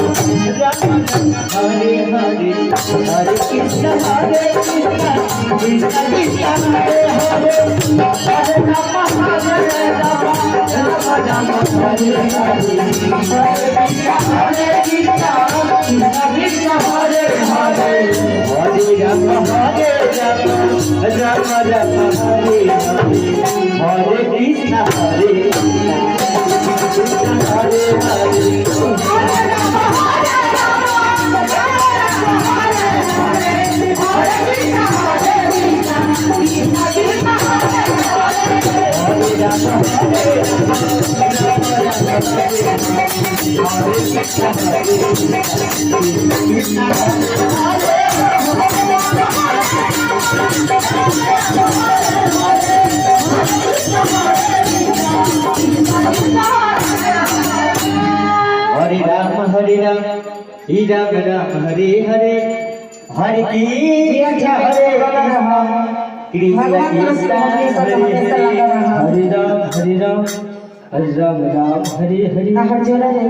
Hare Hare Hare Krishna Hare Krishna Krishna Krishna Hare Hare Hare Rama Hare Rama Rama Rama Hare Hare Hare Krishna Hare Krishna Krishna Krishna Hare Hare Hare Rama Hare Rama Rama Rama Hare Hare Hare Krishna Hare Krishna Krishna Hare Hare Hare Ram, Hare Ram, Ram Ram, Hare Hare, Hare Krishna, Hare Krishna, Krishna Krishna, Hare Hare, Hare Ram, Hare Ram, Ram Ram, Hare Hare.